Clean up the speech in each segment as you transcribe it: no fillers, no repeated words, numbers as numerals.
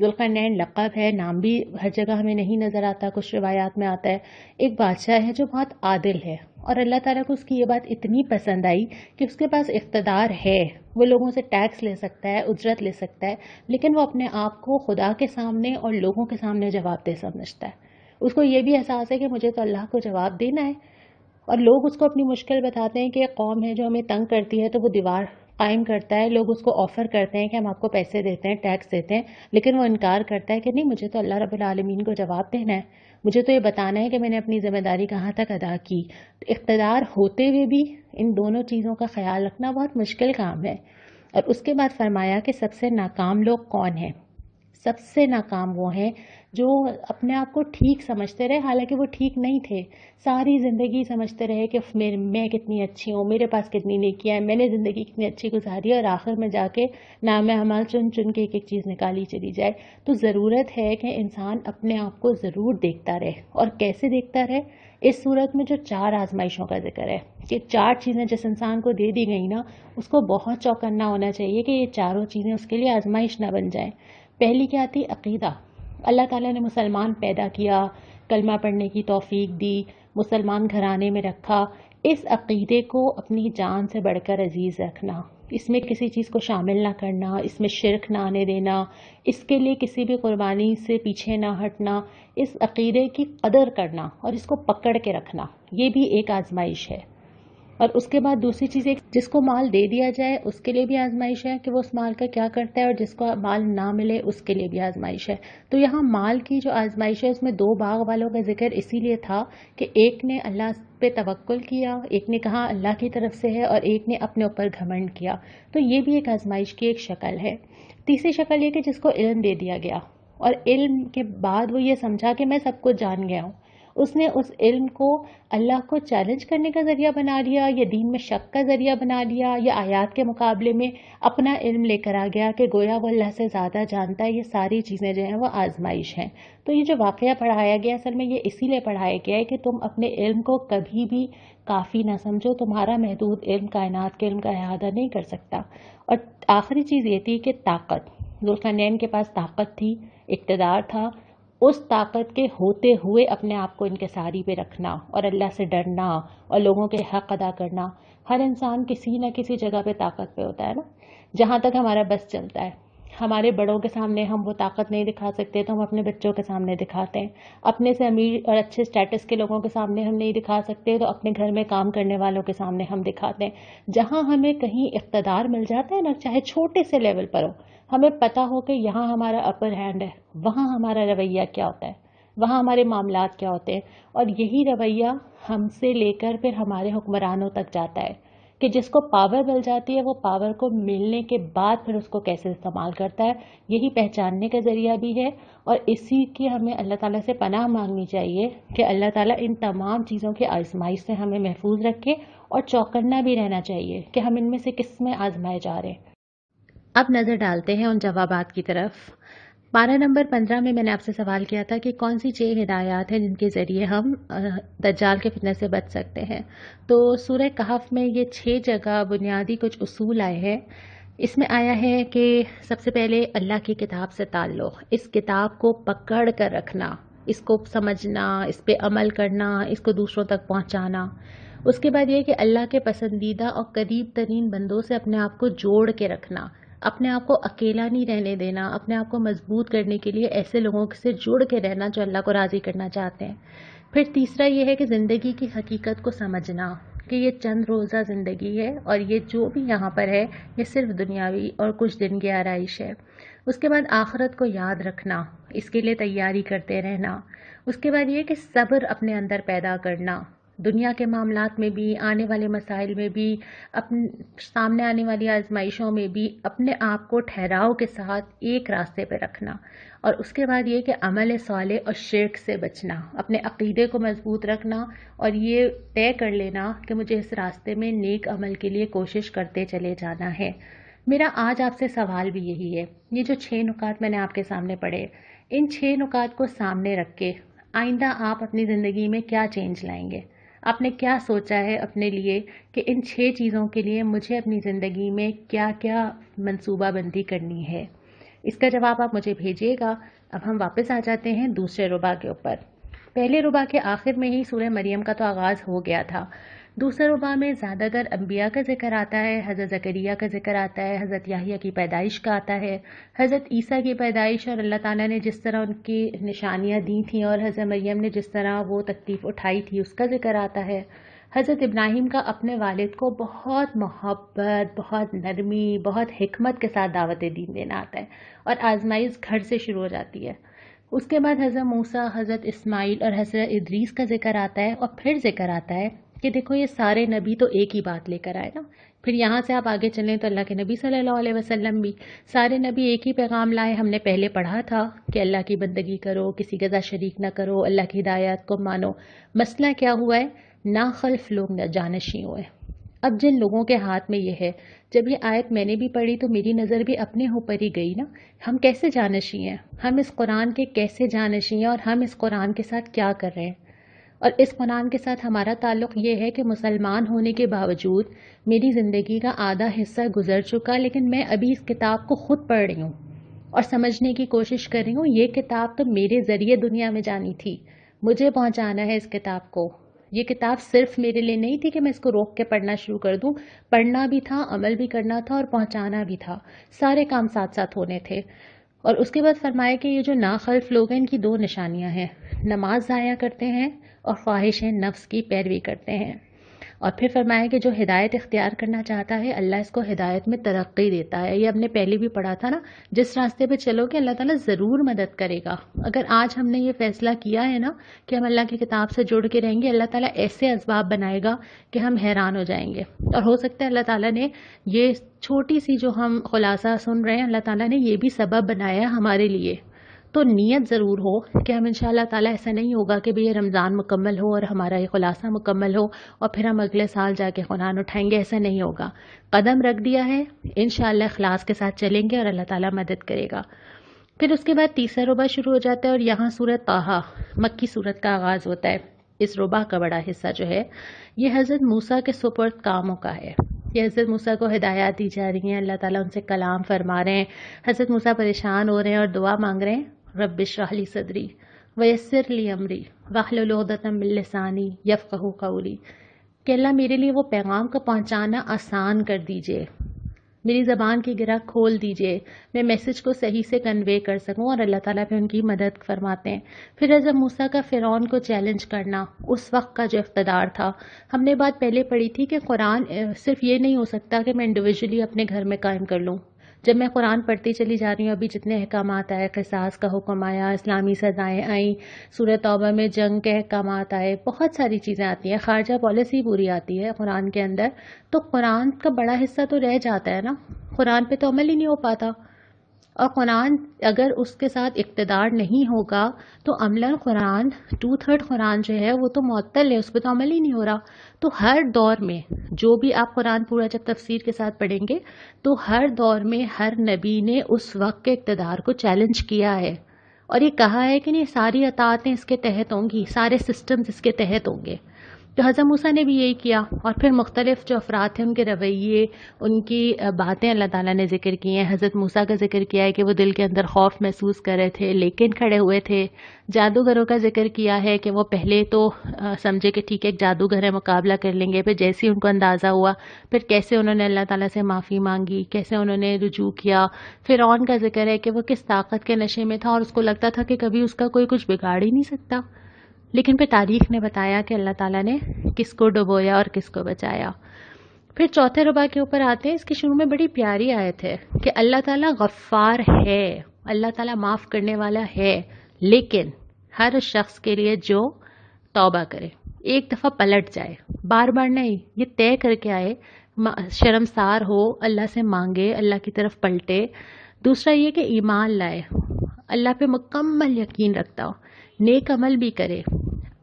ذوالقرنین لقب ہے، نام بھی ہر جگہ ہمیں نہیں نظر آتا، کچھ روایات میں آتا ہے۔ ایک بادشاہ ہے جو بہت عادل ہے، اور اللہ تعالیٰ کو اس کی یہ بات اتنی پسند آئی کہ اس کے پاس اقتدار ہے، وہ لوگوں سے ٹیکس لے سکتا ہے، اجرت لے سکتا ہے، لیکن وہ اپنے آپ کو خدا کے سامنے اور لوگوں کے سامنے جواب دہ سمجھتا ہے۔ اس کو یہ بھی احساس ہے کہ مجھے تو اللہ کو جواب دینا ہے، اور لوگ اس کو اپنی مشکل بتاتے ہیں کہ ایک قوم ہے جو ہمیں تنگ کرتی ہے، تو وہ دیوار قائم کرتا ہے، لوگ اس کو آفر کرتے ہیں کہ ہم آپ کو پیسے دیتے ہیں، ٹیکس دیتے ہیں، لیکن وہ انکار کرتا ہے کہ نہیں، مجھے تو اللہ رب العالمین کو جواب دینا ہے، مجھے تو یہ بتانا ہے کہ میں نے اپنی ذمہ داری کہاں تک ادا کی۔ اقتدار ہوتے ہوئے بھی ان دونوں چیزوں کا خیال رکھنا بہت مشکل کام ہے۔ اور اس کے بعد فرمایا کہ سب سے ناکام لوگ کون ہیں؟ سب سے ناکام وہ ہیں جو اپنے آپ کو ٹھیک سمجھتے رہے، حالانکہ وہ ٹھیک نہیں تھے۔ ساری زندگی سمجھتے رہے کہ میں کتنی اچھی ہوں، میرے پاس کتنی نیکیاں ہیں، میں نے زندگی کتنی اچھی گزاری ہے، اور آخر میں جا کے نام اعمال چن چن کے ایک ایک چیز نکالی چلی جائے۔ تو ضرورت ہے کہ انسان اپنے آپ کو ضرور دیکھتا رہے، اور کیسے دیکھتا رہے؟ اس صورت میں جو 4 آزمائشوں کا ذکر ہے، کہ 4 چیزیں جس انسان کو دے دی گئی نا، اس کو بہت چوکنا ہونا چاہیے کہ یہ چاروں چیزیں اس کے لیے آزمائش نہ بن جائیں۔ پہلی کیا تھی؟ عقیدہ۔ اللہ تعالیٰ نے مسلمان پیدا کیا، کلمہ پڑھنے کی توفیق دی، مسلمان گھرانے میں رکھا۔ اس عقیدے کو اپنی جان سے بڑھ کر عزیز رکھنا، اس میں کسی چیز کو شامل نہ کرنا، اس میں شرک نہ آنے دینا، اس کے لیے کسی بھی قربانی سے پیچھے نہ ہٹنا، اس عقیدے کی قدر کرنا اور اس کو پکڑ کے رکھنا، یہ بھی ایک آزمائش ہے۔ اور اس کے بعد دوسری چیز، ایک جس کو مال دے دیا جائے اس کے لیے بھی آزمائش ہے کہ وہ اس مال کا کیا کرتا ہے، اور جس کو مال نہ ملے اس کے لیے بھی آزمائش ہے۔ تو یہاں مال کی جو آزمائش ہے، اس میں 2 باغ والوں کا ذکر اسی لیے تھا کہ ایک نے اللہ پہ توکل کیا، ایک نے کہا اللہ کی طرف سے ہے، اور ایک نے اپنے اوپر گھمنڈ کیا۔ تو یہ بھی ایک آزمائش کی ایک شکل ہے۔ تیسری شکل یہ کہ جس کو علم دے دیا گیا، اور علم کے بعد وہ یہ سمجھا کہ میں سب کچھ جان گیا ہوں، اس نے اس علم کو اللہ کو چیلنج کرنے کا ذریعہ بنا لیا، یا دین میں شک کا ذریعہ بنا لیا، یا آیات کے مقابلے میں اپنا علم لے کر آ گیا کہ گویا وہ اللہ سے زیادہ جانتا ہے۔ یہ ساری چیزیں جو ہیں وہ آزمائش ہیں۔ تو یہ جو واقعہ پڑھایا گیا، اصل میں یہ اسی لیے پڑھایا گیا ہے کہ تم اپنے علم کو کبھی بھی کافی نہ سمجھو، تمہارا محدود علم کائنات کے علم کا احاطہ نہیں کر سکتا۔ اور آخری چیز یہ تھی کہ طاقت، ذوالقرنین کے پاس طاقت تھی، اقتدار تھا، اس طاقت کے ہوتے ہوئے اپنے آپ کو انکساری پہ رکھنا اور اللہ سے ڈرنا اور لوگوں کے حق ادا کرنا۔ ہر انسان کسی نہ کسی جگہ پہ طاقت پہ ہوتا ہے نا، جہاں تک ہمارا بس چلتا ہے۔ ہمارے بڑوں کے سامنے ہم وہ طاقت نہیں دکھا سکتے تو ہم اپنے بچوں کے سامنے دکھاتے ہیں، اپنے سے امیر اور اچھے سٹیٹس کے لوگوں کے سامنے ہم نہیں دکھا سکتے تو اپنے گھر میں کام کرنے والوں کے سامنے ہم دکھاتے ہیں۔ جہاں ہمیں کہیں اقتدار مل جاتا ہے نا، چاہے چھوٹے سے لیول پر ہو، ہمیں پتہ ہو کہ یہاں ہمارا اپر ہینڈ ہے، وہاں ہمارا رویہ کیا ہوتا ہے، وہاں ہمارے معاملات کیا ہوتے ہیں، اور یہی رویہ ہم سے لے کر پھر ہمارے حکمرانوں تک جاتا ہے کہ جس کو پاور مل جاتی ہے وہ پاور کو ملنے کے بعد پھر اس کو کیسے استعمال کرتا ہے، یہی پہچاننے کا ذریعہ بھی ہے۔ اور اسی کی ہمیں اللہ تعالیٰ سے پناہ مانگنی چاہیے کہ اللہ تعالیٰ ان تمام چیزوں کی آزمائش سے ہمیں محفوظ رکھے، اور چوکنا بھی رہنا چاہیے کہ ہم ان میں سے کس میں آزمائے جا رہے ہیں۔ اب نظر ڈالتے ہیں ان جوابات کی طرف۔ پارہ نمبر 15 میں نے آپ سے سوال کیا تھا کہ کون سی 6 ہدایات ہیں جن کے ذریعے ہم دجال کے فتنہ سے بچ سکتے ہیں۔ تو سورہ کہف میں یہ 6 جگہ بنیادی کچھ اصول آئے ہیں۔ اس میں آیا ہے کہ سب سے پہلے اللہ کی کتاب سے تعلق، اس کتاب کو پکڑ کر رکھنا، اس کو سمجھنا، اس پہ عمل کرنا، اس کو دوسروں تک پہنچانا۔ اس کے بعد یہ کہ اللہ کے پسندیدہ اور قریب ترین بندوں سے اپنے آپ کو جوڑ کے رکھنا، اپنے آپ کو اکیلا نہیں رہنے دینا، اپنے آپ کو مضبوط کرنے کے لیے ایسے لوگوں سے جڑ کے رہنا جو اللہ کو راضی کرنا چاہتے ہیں۔ پھر تیسرا یہ ہے کہ زندگی کی حقیقت کو سمجھنا کہ یہ چند روزہ زندگی ہے، اور یہ جو بھی یہاں پر ہے یہ صرف دنیاوی اور کچھ دن کی آرائش ہے۔ اس کے بعد آخرت کو یاد رکھنا، اس کے لیے تیاری کرتے رہنا۔ اس کے بعد یہ کہ صبر اپنے اندر پیدا کرنا، دنیا کے معاملات میں بھی، آنے والے مسائل میں بھی، اپنے سامنے آنے والی آزمائشوں میں بھی اپنے آپ کو ٹھہراؤ کے ساتھ ایک راستے پہ رکھنا۔ اور اس کے بعد یہ کہ عمل صالح اور شرک سے بچنا، اپنے عقیدے کو مضبوط رکھنا، اور یہ طے کر لینا کہ مجھے اس راستے میں نیک عمل کے لیے کوشش کرتے چلے جانا ہے۔ میرا آج آپ سے سوال بھی یہی ہے، یہ جو 6 نکات میں نے آپ کے سامنے پڑھے، ان 6 نکات کو سامنے رکھ کے آئندہ آپ اپنی زندگی میں کیا چینج لائیں گے؟ آپ نے کیا سوچا ہے اپنے لیے کہ ان 6 چیزوں کے لیے مجھے اپنی زندگی میں کیا کیا منصوبہ بندی کرنی ہے؟ اس کا جواب آپ مجھے بھیجیے گا۔ اب ہم واپس آ جاتے ہیں دوسرے ربع کے اوپر۔ پہلے ربع کے آخر میں ہی سورہ مریم کا تو آغاز ہو گیا تھا۔ دوسرے ربع میں زیادہ تر انبیاء کا ذکر آتا ہے، حضرت زکریا کا ذکر آتا ہے، حضرت یحییٰ کی پیدائش کا آتا ہے، حضرت عیسیٰ کی پیدائش اور اللہ تعالیٰ نے جس طرح ان کی نشانیاں دی تھیں اور حضرت مریم نے جس طرح وہ تکلیف اٹھائی تھی اس کا ذکر آتا ہے۔ حضرت ابراہیم کا اپنے والد کو بہت محبت، بہت نرمی، بہت حکمت کے ساتھ دعوت دین دینا آتا ہے اور آزمائش گھر سے شروع ہو جاتی ہے۔ اس کے بعد حضرت موسیٰ، حضرت اسماعیل اور حضرت ادریس کا ذکر آتا ہے، اور پھر ذکر آتا ہے کہ دیکھو یہ سارے نبی تو ایک ہی بات لے کر آئے نا۔ پھر یہاں سے آپ آگے چلیں تو اللہ کے نبی صلی اللہ علیہ وسلم بھی سارے نبی ایک ہی پیغام لائے۔ ہم نے پہلے پڑھا تھا کہ اللہ کی بندگی کرو، کسی کے ساتھ شریک نہ کرو، اللہ کی ہدایات کو مانو۔ مسئلہ کیا ہوا ہے؟ ناخلف لوگ جانشین ہوئے۔ اب جن لوگوں کے ہاتھ میں یہ ہے، جب یہ آیت میں نے بھی پڑھی تو میری نظر بھی اپنے اوپر ہی گئی نا، ہم کیسے جانشین ہیں، ہم اس قرآن کے کیسے جانشین ہیں، اور ہم اس قرآن کے ساتھ کیا کر رہے ہیں۔ اور اس قرآن کے ساتھ ہمارا تعلق یہ ہے کہ مسلمان ہونے کے باوجود میری زندگی کا آدھا حصہ گزر چکا، لیکن میں ابھی اس کتاب کو خود پڑھ رہی ہوں اور سمجھنے کی کوشش کر رہی ہوں۔ یہ کتاب تو میرے ذریعے دنیا میں جانی تھی، مجھے پہنچانا ہے اس کتاب کو۔ یہ کتاب صرف میرے لیے نہیں تھی کہ میں اس کو روک کے پڑھنا شروع کر دوں، پڑھنا بھی تھا، عمل بھی کرنا تھا اور پہنچانا بھی تھا، سارے کام ساتھ ساتھ ہونے تھے۔ اور اس کے بعد فرمایا کہ یہ جو ناخلف لوگ ہیں ان کی دو نشانیاں ہیں، نماز ضائع کرتے ہیں اور خواہش نفس کی پیروی کرتے ہیں۔ اور پھر فرمایا کہ جو ہدایت اختیار کرنا چاہتا ہے اللہ اس کو ہدایت میں ترقی دیتا ہے۔ یہ ہم نے پہلے بھی پڑھا تھا نا، جس راستے پہ چلو گے اللہ تعالیٰ ضرور مدد کرے گا۔ اگر آج ہم نے یہ فیصلہ کیا ہے نا کہ ہم اللہ کی کتاب سے جڑ کے رہیں گے، اللہ تعالیٰ ایسے اسباب بنائے گا کہ ہم حیران ہو جائیں گے۔ اور ہو سکتا ہے اللہ تعالیٰ نے یہ چھوٹی سی جو ہم خلاصہ سن رہے ہیں، اللہ تعالیٰ نے یہ بھی سبب بنایا ہے ہمارے لیے۔ تو نیت ضرور ہو کہ ہم انشاءاللہ تعالیٰ، ایسا نہیں ہوگا کہ یہ رمضان مکمل ہو اور ہمارا یہ خلاصہ مکمل ہو اور پھر ہم اگلے سال جا کے قرآن اٹھائیں گے، ایسا نہیں ہوگا۔ قدم رکھ دیا ہے، انشاءاللہ اخلاص کے ساتھ چلیں گے اور اللہ تعالیٰ مدد کرے گا۔ پھر اس کے بعد تیسرا ربع شروع ہو جاتا ہے اور یہاں سورہ طٰہٰ مکی سورت کا آغاز ہوتا ہے۔ اس ربع کا بڑا حصہ جو ہے یہ حضرت موسیٰ کے سپرد کاموں کا ہے۔ یہ حضرت موسیٰ کو ہدایات دی جا رہی ہیں، اللہ تعالیٰ ان سے کلام فرما رہے ہیں۔ حضرت موسیٰ پریشان ہو رہے ہیں اور دعا مانگ رہے ہیں، رب اشرح لی صدری ویسر لی امری واحلل عقدۃ من لسانی یفقہوا قولی، کہ اللہ میرے لیے وہ پیغام کا پہنچانا آسان کر دیجئے، میری زبان کی گرہ کھول دیجئے، میں میسج کو صحیح سے کنوے کر سکوں۔ اور اللہ تعالیٰ پہ ان کی مدد فرماتے ہیں۔ پھر حضرت موسیٰ کا فرعون کو چیلنج کرنا، اس وقت کا جو اقتدار تھا۔ ہم نے بات پہلے پڑھی تھی کہ قرآن صرف یہ نہیں ہو سکتا کہ میں انڈیویجولی اپنے گھر میں قائم کر لوں۔ جب میں قرآن پڑھتی چلی جا رہی ہوں، ابھی جتنے احکامات آئے، قصاص کا حکم آیا، اسلامی سزائیں آئیں، سورہ توبہ میں جنگ کے احکامات آئے، بہت ساری چیزیں آتی ہیں، خارجہ پالیسی پوری آتی ہے قرآن کے اندر، تو قرآن کا بڑا حصہ تو رہ جاتا ہے نا، قرآن پہ تو عمل ہی نہیں ہو پاتا۔ اور قرآن اگر اس کے ساتھ اقتدار نہیں ہوگا تو عملاً قرآن 2/3 قرآن جو ہے وہ تو معطل ہے، اس پہ تو عمل ہی نہیں ہو رہا۔ تو ہر دور میں جو بھی آپ قرآن پورا جب تفسیر کے ساتھ پڑھیں گے تو ہر دور میں ہر نبی نے اس وقت کے اقتدار کو چیلنج کیا ہے اور یہ کہا ہے کہ نہیں ساری اطاعتیں اس کے تحت ہوں گی، سارے سسٹمز اس کے تحت ہوں گے۔ تو حضرت موسیٰ نے بھی یہی کیا، اور پھر مختلف جو افراد تھے ان کے رویے، ان کی باتیں اللہ تعالیٰ نے ذکر کی ہیں۔ حضرت موسیٰ کا ذکر کیا ہے کہ وہ دل کے اندر خوف محسوس کر رہے تھے لیکن کھڑے ہوئے تھے۔ جادوگروں کا ذکر کیا ہے کہ وہ پہلے تو سمجھے کہ ٹھیک ہے ایک جادوگر ہے، مقابلہ کر لیں گے، پھر جیسے ہی ان کو اندازہ ہوا پھر کیسے انہوں نے اللہ تعالیٰ سے معافی مانگی، کیسے انہوں نے رجوع کیا۔ فرعون کا ذکر ہے کہ وہ کس طاقت کے نشے میں تھا اور اس کو لگتا تھا کہ کبھی اس کا کوئی کچھ بگاڑ ہی نہیں سکتا، لیکن پھر تاریخ نے بتایا کہ اللہ تعالیٰ نے کس کو ڈبویا اور کس کو بچایا۔ پھر چوتھے ربع کے اوپر آتے ہیں، اس کی شروع میں بڑی پیاری آیت ہے کہ اللہ تعالیٰ غفار ہے، اللہ تعالیٰ معاف کرنے والا ہے، لیکن ہر شخص کے لیے جو توبہ کرے، ایک دفعہ پلٹ جائے، بار بار نہیں، یہ طے کر کے آئے، شرمسار ہو، اللہ سے مانگے، اللہ کی طرف پلٹے۔ دوسرا یہ کہ ایمان لائے، اللہ پہ مکمل یقین رکھتا ہو، نیک عمل بھی کرے،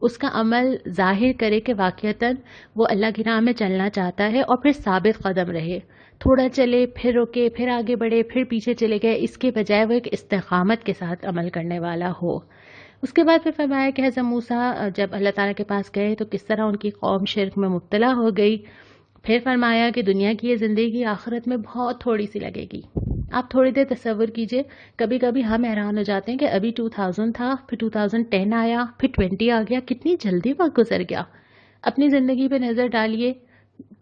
اس کا عمل ظاہر کرے کہ واقعتاً وہ اللہ کی راہ میں چلنا چاہتا ہے، اور پھر ثابت قدم رہے، تھوڑا چلے پھر رکے پھر آگے بڑھے پھر پیچھے چلے گئے، اس کے بجائے وہ ایک استقامت کے ساتھ عمل کرنے والا ہو۔ اس کے بعد پھر فرمایا کہ حضرت موسیٰ جب اللہ تعالیٰ کے پاس گئے تو کس طرح ان کی قوم شرک میں مبتلا ہو گئی۔ پھر فرمایا کہ دنیا کی یہ زندگی آخرت میں بہت تھوڑی سی لگے گی. آپ تھوڑی دیر تصور کیجئے، کبھی کبھی ہم حیران ہو جاتے ہیں کہ ابھی 2000 تھا، پھر 2010 آیا، پھر 20 آ گیا، کتنی جلدی وقت گزر گیا. اپنی زندگی پہ نظر ڈالیے،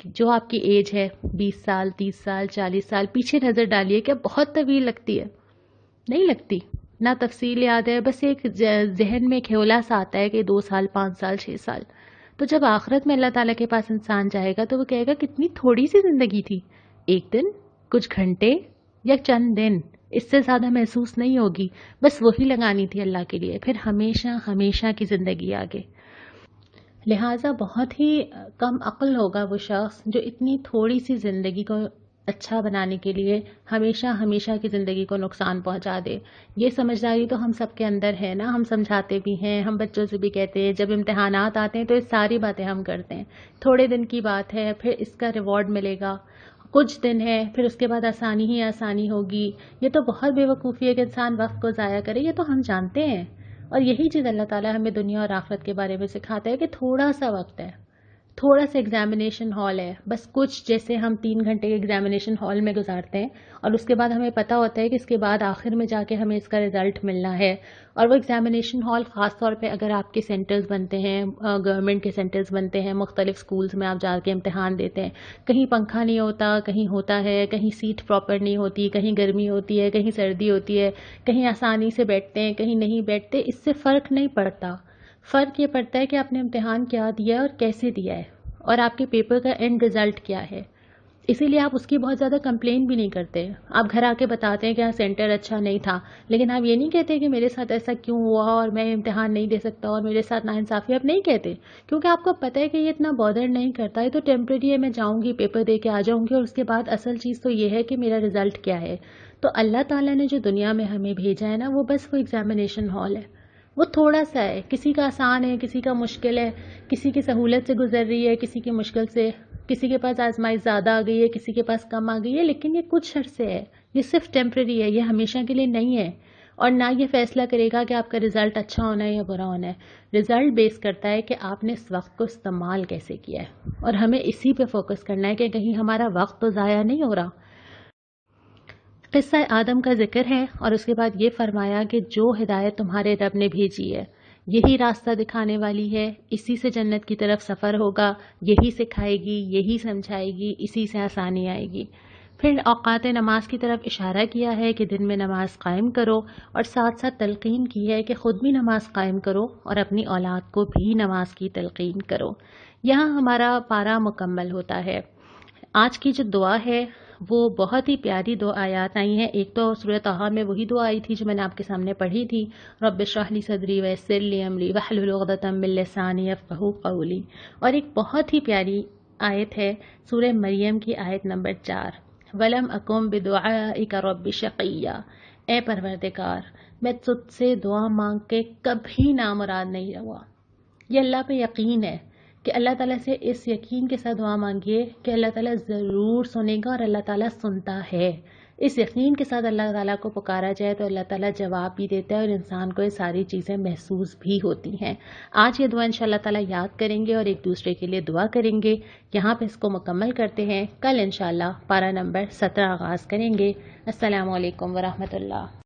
جو آپ کی ایج ہے 20 سال 30 سال 40 سال پیچھے نظر ڈالیے، کیا بہت طویل لگتی ہے؟ نہیں لگتی. نہ تفصیل یاد ہے، بس ایک ذہن میں کھیولا سا آتا ہے کہ 2 سال 5 سال 6 سال. تو جب آخرت میں اللہ تعالیٰ کے پاس انسان جائے گا تو وہ کہے گا کتنی تھوڑی سی زندگی تھی. ایک دن، کچھ گھنٹے یا چند دن، اس سے زیادہ محسوس نہیں ہوگی. بس وہی لگانی تھی اللہ کے لیے، پھر ہمیشہ ہمیشہ کی زندگی آگے. لہٰذا بہت ہی کم عقل ہوگا وہ شخص جو اتنی تھوڑی سی زندگی کو اچھا بنانے کے لیے ہمیشہ ہمیشہ کی زندگی کو نقصان پہنچا دے. یہ سمجھداری تو ہم سب کے اندر ہے نا، ہم سمجھاتے بھی ہیں، ہم بچوں سے بھی کہتے ہیں، جب امتحانات آتے ہیں تو یہ ساری باتیں ہم کرتے ہیں. تھوڑے دن کی بات ہے، پھر اس کا ریوارڈ ملے گا. کچھ دن ہے، پھر اس کے بعد آسانی ہی آسانی ہوگی. یہ تو بہت بے وقوفی ہے کہ انسان وقت کو ضائع کرے، یہ تو ہم جانتے ہیں. اور یہی چیز اللہ تعالیٰ ہمیں دنیا اور آخرت کے بارے میں سکھاتا ہے کہ تھوڑا سا وقت ہے، تھوڑا سا ایگزامینیشن ہال ہے. بس کچھ جیسے ہم 3 گھنٹے کے ایگزامینیشن ہال میں گزارتے ہیں اور اس کے بعد ہمیں پتہ ہوتا ہے کہ اس کے بعد آخر میں جا کے ہمیں اس کا رزلٹ ملنا ہے. اور وہ ایگزامینیشن ہال خاص طور پہ اگر آپ کے سینٹرز بنتے ہیں، گورنمنٹ کے سینٹرز بنتے ہیں، مختلف سکولز میں آپ جا کے امتحان دیتے ہیں، کہیں پنکھا نہیں ہوتا، کہیں ہوتا ہے، کہیں سیٹ پراپر نہیں ہوتی، کہیں گرمی ہوتی ہے، کہیں سردی ہوتی ہے، کہیں آسانی سے بیٹھتے ہیں، کہیں نہیں بیٹھتے. اس سے فرق نہیں پڑتا. فرق یہ پڑتا ہے کہ آپ نے امتحان کیا دیا ہے اور کیسے دیا ہے، اور آپ کے پیپر کا اینڈ رزلٹ کیا ہے. اسی لیے آپ اس کی بہت زیادہ کمپلین بھی نہیں کرتے. آپ گھر آ کے بتاتے ہیں کہ سینٹر اچھا نہیں تھا، لیکن آپ یہ نہیں کہتے کہ میرے ساتھ ایسا کیوں ہوا اور میں امتحان نہیں دے سکتا اور میرے ساتھ ناانصافی. آپ نہیں کہتے کیونکہ آپ کو پتہ ہے کہ یہ اتنا بادر نہیں کرتا. یہ تو ٹیمپریری ہے، میں جاؤں گی، پیپر دے کے آ جاؤں گی، اور اس کے بعد اصل چیز تو یہ ہے کہ میرا رزلٹ کیا ہے. تو اللہ تعالیٰ نے جو دنیا میں ہمیں بھیجا ہے نا، وہ بس وہ ایگزامینیشن ہال ہے. وہ تھوڑا سا ہے، کسی کا آسان ہے، کسی کا مشکل ہے، کسی کی سہولت سے گزر رہی ہے، کسی کی مشکل سے، کسی کے پاس آزمائش زیادہ آ گئی ہے، کسی کے پاس کم آ گئی ہے. لیکن یہ کچھ عرصے ہے، یہ صرف ٹیمپریری ہے، یہ ہمیشہ کے لیے نہیں ہے. اور نہ یہ فیصلہ کرے گا کہ آپ کا رزلٹ اچھا ہونا ہے یا برا ہونا ہے. رزلٹ بیس کرتا ہے کہ آپ نے اس وقت کو استعمال کیسے کیا ہے، اور ہمیں اسی پہ فوکس کرنا ہے کہ کہیں ہمارا وقت تو ضائع نہیں ہو رہا. قصہ آدم کا ذکر ہے اور اس کے بعد یہ فرمایا کہ جو ہدایت تمہارے رب نے بھیجی ہے یہی راستہ دکھانے والی ہے، اسی سے جنت کی طرف سفر ہوگا، یہی سکھائے گی، یہی سمجھائے گی، اسی سے آسانی آئے گی. پھر اوقات نماز کی طرف اشارہ کیا ہے کہ دن میں نماز قائم کرو، اور ساتھ ساتھ تلقین کی ہے کہ خود بھی نماز قائم کرو اور اپنی اولاد کو بھی نماز کی تلقین کرو. یہاں ہمارا پارہ مکمل ہوتا ہے. آج کی جو دعا ہے وہ بہت ہی پیاری 2 آیات آئی ہیں. ایک تو سورۃ طٰہٰ میں وہی دعا آئی تھی جو میں نے آپ کے سامنے پڑھی تھی، رب اشرح لی صدری ویسر لی امری واحلل عقدۃ من لسانی یفقہوا قولی. اور ایک بہت ہی پیاری آیت ہے سورہ مریم کی آیت نمبر 4، وَلَمْ أَكُن بِدُعَائِكَ رَبِّ شَقِيًّا. اے پروردگار، میں تجھ سے دعا مانگ کے کبھی نامراد نہیں ہوا. یہ اللہ پہ یقین ہے کہ اللہ تعالیٰ سے اس یقین کے ساتھ دعا مانگیے کہ اللہ تعالیٰ ضرور سنے گا، اور اللہ تعالیٰ سنتا ہے. اس یقین کے ساتھ اللہ تعالیٰ کو پکارا جائے تو اللہ تعالیٰ جواب بھی دیتا ہے، اور انسان کو یہ ساری چیزیں محسوس بھی ہوتی ہیں. آج یہ دعا انشاء اللہ تعالیٰ یاد کریں گے اور ایک دوسرے کے لیے دعا کریں گے. یہاں پہ اس کو مکمل کرتے ہیں. کل انشاءاللہ پارہ نمبر 17 آغاز کریں گے. السلام علیکم ورحمۃ اللہ.